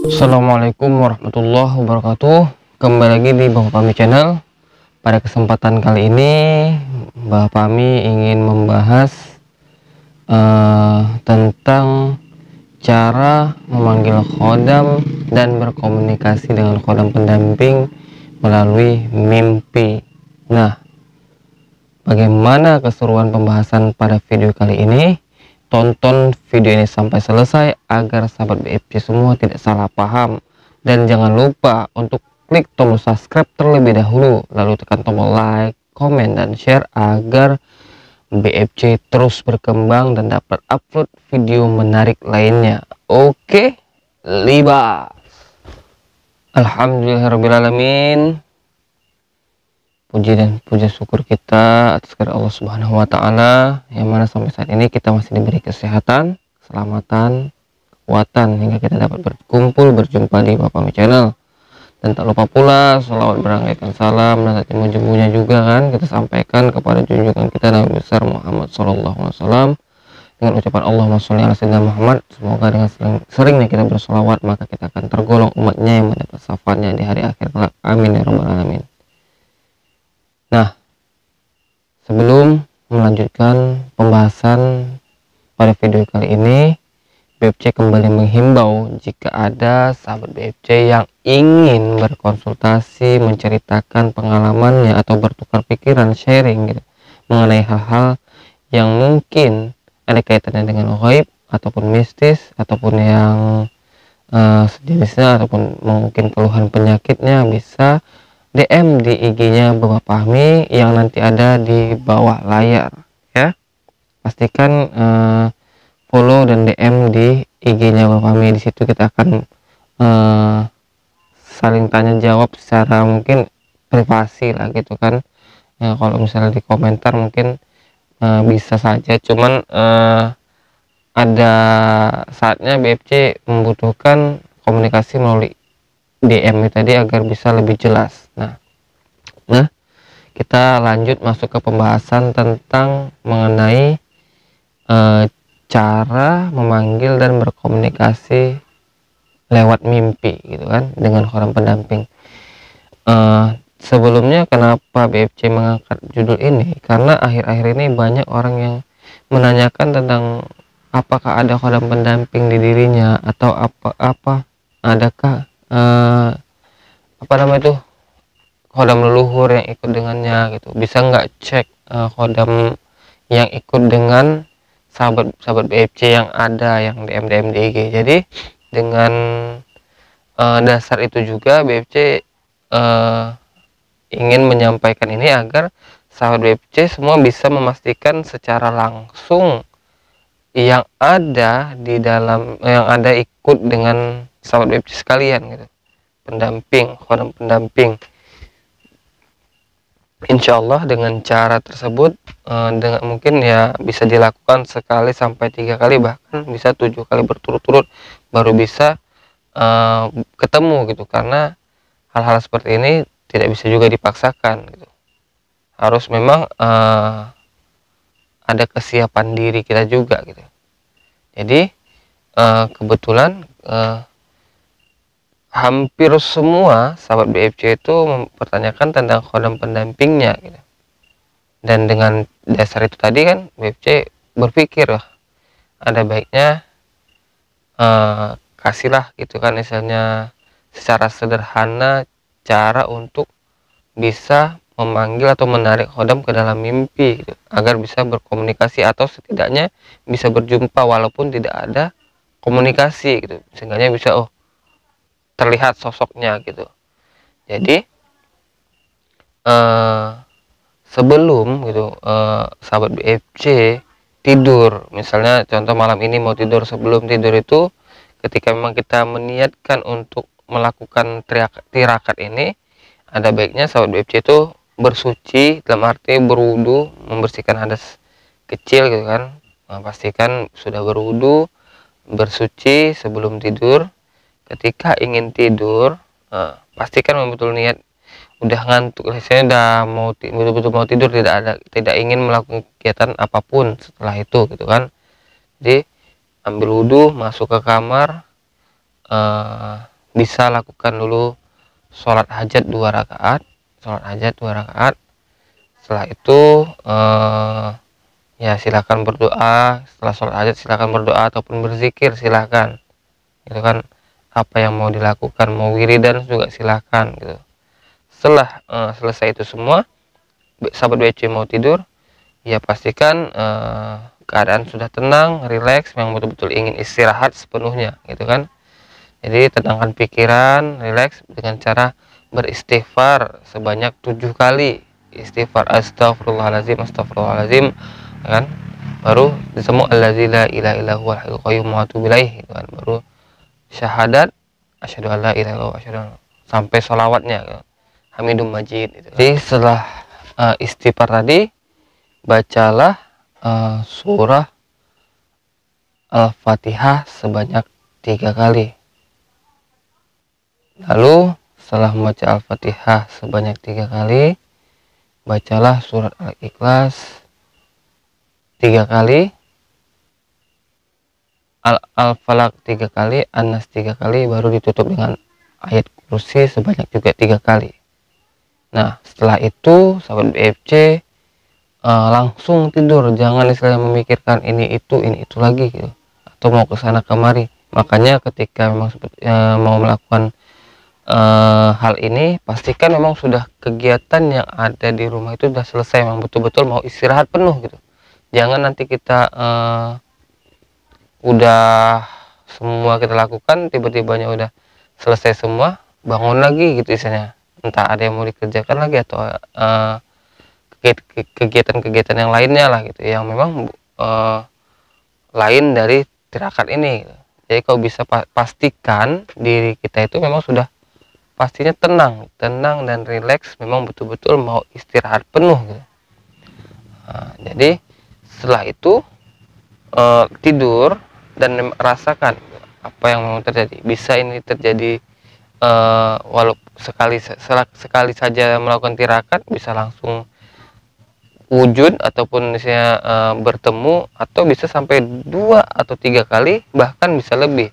Assalamualaikum warahmatullahi wabarakatuh. Kembali lagi di Bapak Pami Channel. Pada kesempatan kali ini Bapak Pami ingin membahas tentang cara memanggil khodam dan berkomunikasi dengan khodam pendamping melalui mimpi. Nah, bagaimana keseruan pembahasan pada video kali ini? Tonton video ini sampai selesai agar sahabat BFC semua tidak salah paham, dan jangan lupa untuk klik tombol subscribe terlebih dahulu, lalu tekan tombol like, komen, dan share agar BFC terus berkembang dan dapat upload video menarik lainnya. Oke, libas. Alhamdulillahirrabbilalamin. Puji dan puja syukur kita atas kehadirat Allah Subhanahu wa Ta'ala, yang mana sampai saat ini kita masih diberi kesehatan, keselamatan, kekuatan hingga kita dapat berkumpul berjumpa di Bapak Pami Channel. Dan tak lupa pula sholawat berangkaikan salam dan hati menjempuhnya juga kan kita sampaikan kepada junjungan kita Nabi besar Muhammad Sallallahu Alaihi Wasallam dengan ucapan Allahumma sholli ala sayyidina Muhammad. Semoga dengan seringnya kita bersolawat maka kita akan tergolong umatnya yang mendapat syafaatnya di hari akhir kelak. Amin ya rabbal alamin. Nah, sebelum melanjutkan pembahasan pada video kali ini, BFC kembali menghimbau jika ada sahabat BFC yang ingin berkonsultasi, menceritakan pengalamannya atau bertukar pikiran, sharing gitu, mengenai hal-hal yang mungkin ada kaitannya dengan ghaib ataupun mistis ataupun yang sejenisnya, ataupun mungkin keluhan penyakitnya, bisa DM di IG-nya Bapak Pami yang nanti ada di bawah layar ya. Pastikan follow dan DM di IG-nya Bapak Pami. Di situ kita akan saling tanya jawab secara mungkin privasi lah gitu kan. Ya, kalau misalnya di komentar mungkin bisa saja, cuman ada saatnya BFC membutuhkan komunikasi melalui DM tadi agar bisa lebih jelas. Nah, kita lanjut masuk ke pembahasan tentang mengenai cara memanggil dan berkomunikasi lewat mimpi gitu kan dengan khodam pendamping. Sebelumnya kenapa BFC mengangkat judul ini? Karena akhir-akhir ini banyak orang yang menanyakan tentang apakah ada khodam pendamping di dirinya, atau adakah khodam leluhur yang ikut dengannya gitu. Bisa nggak cek khodam yang ikut dengan sahabat BFC yang ada yang DM di IG. Jadi dengan dasar itu juga BFC ingin menyampaikan ini agar sahabat BFC semua bisa memastikan secara langsung yang ada di dalam, yang ada ikut dengan sahabat BFC sekalian gitu, pendamping, khodam pendamping. Insya Allah dengan cara tersebut dengan mungkin ya bisa dilakukan sekali sampai 3 kali, bahkan bisa 7 kali berturut-turut baru bisa ketemu gitu. Karena hal-hal seperti ini tidak bisa juga dipaksakan gitu. Harus memang ada kesiapan diri kita juga gitu. Jadi kebetulan hampir semua sahabat BFC itu mempertanyakan tentang khodam pendampingnya gitu. Dan dengan dasar itu tadi kan BFC berpikir, wah ada baiknya kasihlah gitu kan, misalnya secara sederhana cara untuk bisa memanggil atau menarik khodam ke dalam mimpi gitu, agar bisa berkomunikasi atau setidaknya bisa berjumpa walaupun tidak ada komunikasi gitu, sehingga bisa terlihat sosoknya gitu. Jadi sebelum gitu sahabat BFC tidur, misalnya contoh malam ini mau tidur, sebelum tidur itu ketika memang kita meniatkan untuk melakukan tirakat ini, ada baiknya sahabat BFC itu bersuci, dalam arti berwudu, membersihkan hadas kecil gitu kan. Pastikan sudah berwudu, bersuci sebelum tidur. Ketika ingin tidur, pastikan betul niat, udah ngantuk, saya udah mau betul-betul mau tidur, tidak ingin melakukan kegiatan apapun setelah itu gitu kan. Jadi ambil wudhu, masuk ke kamar, bisa lakukan dulu sholat hajat 2 rakaat. Setelah itu ya silakan berdoa. Setelah sholat hajat silakan berdoa ataupun berzikir, silakan. Itu kan apa yang mau dilakukan, mau wiridan juga silakan gitu. Setelah selesai itu semua, sahabat BC mau tidur, ya pastikan keadaan sudah tenang, rileks, yang betul-betul ingin istirahat sepenuhnya gitu kan. Jadi tenangkan pikiran, rileks dengan cara beristighfar sebanyak 7 kali. Istighfar astagfirullahalazim, astagfirullahalazim, kan? Baru disebut allazi la ilaha illa huwal hayyul qayyum wa atubu ilaih, gitu kan. Baru syahadat asyhadu alla ilaha illallah, asyhadu sampai sholawatnya gitu. Hamidum Majid gitu. Jadi setelah istighfar tadi, bacalah surah Al-Fatihah sebanyak 3 kali. Lalu setelah membaca Al-Fatihah sebanyak 3 kali, bacalah surat Al-Ikhlas 3 kali, Al-Falaq 3 kali, An-Nas 3 kali, baru ditutup dengan ayat kursi sebanyak juga 3 kali. Nah, setelah itu sahabat BFC langsung tidur, jangan istilahnya memikirkan ini itu lagi gitu, atau mau ke sana kemari. Makanya ketika memang mau melakukan hal ini, pastikan memang sudah kegiatan yang ada di rumah itu sudah selesai, memang betul-betul mau istirahat penuh gitu. Jangan nanti kita udah semua kita lakukan, tiba-tibanya udah selesai semua, bangun lagi gitu istilahnya, entah ada yang mau dikerjakan lagi atau kegiatan-kegiatan yang lainnya lah gitu, yang memang lain dari tirakat ini gitu. Jadi kalau bisa pastikan diri kita itu memang sudah pastinya tenang dan rileks, memang betul-betul mau istirahat penuh gitu. Nah, jadi setelah itu tidur dan rasakan apa yang memang terjadi. Bisa ini terjadi walau sekali saja melakukan tirakat, bisa langsung wujud ataupun misalnya bertemu, atau bisa sampai 2 atau 3 kali, bahkan bisa lebih.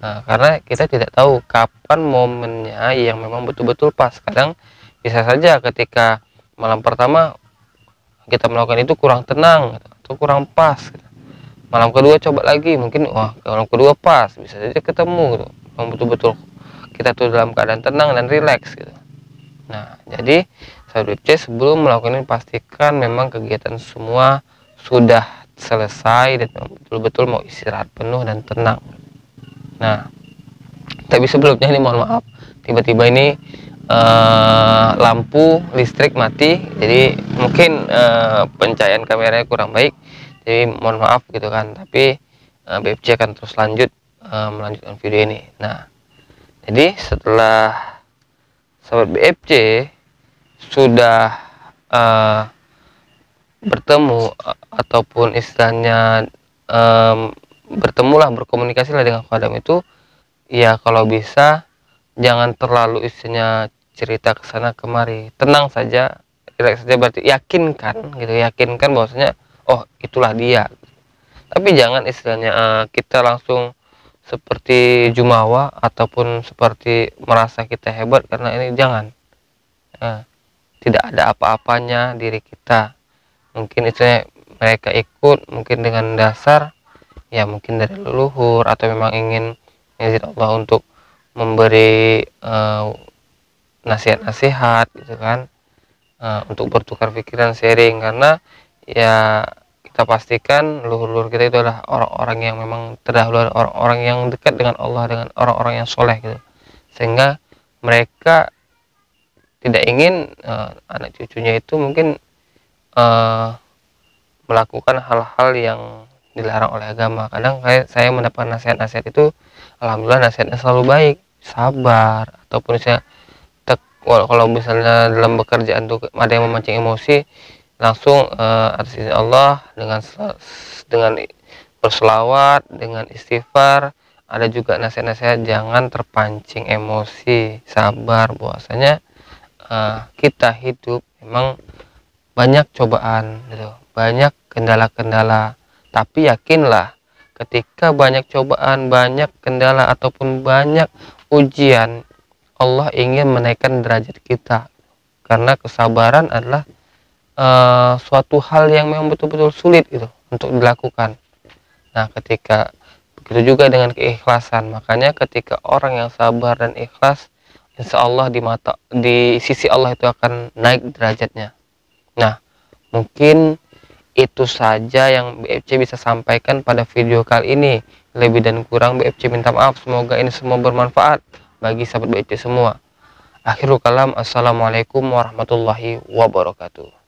Nah, karena kita tidak tahu kapan momennya yang memang betul-betul pas. Kadang bisa saja ketika malam pertama kita melakukan itu kurang tenang atau kurang pas gitu. Malam kedua coba lagi, mungkin wah malam kedua pas, bisa saja ketemu gitu. Memang betul-betul kita tuh dalam keadaan tenang dan rileks gitu. Nah, jadi sahabat BFC sebelum melakukan ini pastikan memang kegiatan semua sudah selesai dan betul-betul mau istirahat penuh dan tenang. Nah, tapi sebelumnya ini mohon maaf, tiba-tiba ini lampu listrik mati, jadi mungkin pencahayaan kameranya kurang baik, jadi mohon maaf gitu kan. Tapi BFC akan terus melanjutkan video ini. Nah, jadi setelah sahabat BFC sudah bertemu ataupun istilahnya bertemulah, berkomunikasi lah dengan khadam itu, ya kalau bisa jangan terlalu istilahnya cerita ke sana kemari, tenang saja, rileks saja. Berarti yakinkan gitu, yakinkan bahwasanya oh itulah dia. Tapi jangan istilahnya kita langsung seperti jumawa ataupun seperti merasa kita hebat, karena ini jangan. Tidak ada apa-apanya diri kita. Mungkin istilahnya mereka ikut mungkin dengan dasar ya mungkin dari leluhur, atau memang ingin izin Allah untuk memberi nasihat-nasihat gitu kan, untuk bertukar pikiran, sharing. Karena ya kita pastikan leluhur kita itu adalah orang-orang yang memang terdahulu, orang-orang yang dekat dengan Allah, dengan orang-orang yang soleh gitu, sehingga mereka tidak ingin anak cucunya itu mungkin melakukan hal-hal yang dilarang oleh agama. Kadang saya mendapat nasihat-nasihat itu, alhamdulillah nasihatnya selalu baik, sabar, ataupun saya kalau misalnya dalam pekerjaan tuh ada yang memancing emosi, langsung atas izin Allah dengan berselawat, dengan istighfar. Ada juga nasihat-nasihat jangan terpancing emosi, sabar, bahwasanya kita hidup memang banyak cobaan gitu, banyak kendala-kendala, tapi yakinlah ketika banyak cobaan, banyak kendala ataupun banyak ujian, Allah ingin menaikkan derajat kita, karena kesabaran adalah suatu hal yang memang betul-betul sulit gitu untuk dilakukan. Nah, ketika begitu juga dengan keikhlasan, makanya ketika orang yang sabar dan ikhlas, insya Allah di sisi Allah itu akan naik derajatnya. Nah, mungkin itu saja yang BFC bisa sampaikan pada video kali ini. Lebih dan kurang BFC minta maaf. Semoga ini semua bermanfaat bagi sahabat BFC semua. Akhirul kalam, assalamualaikum warahmatullahi wabarakatuh.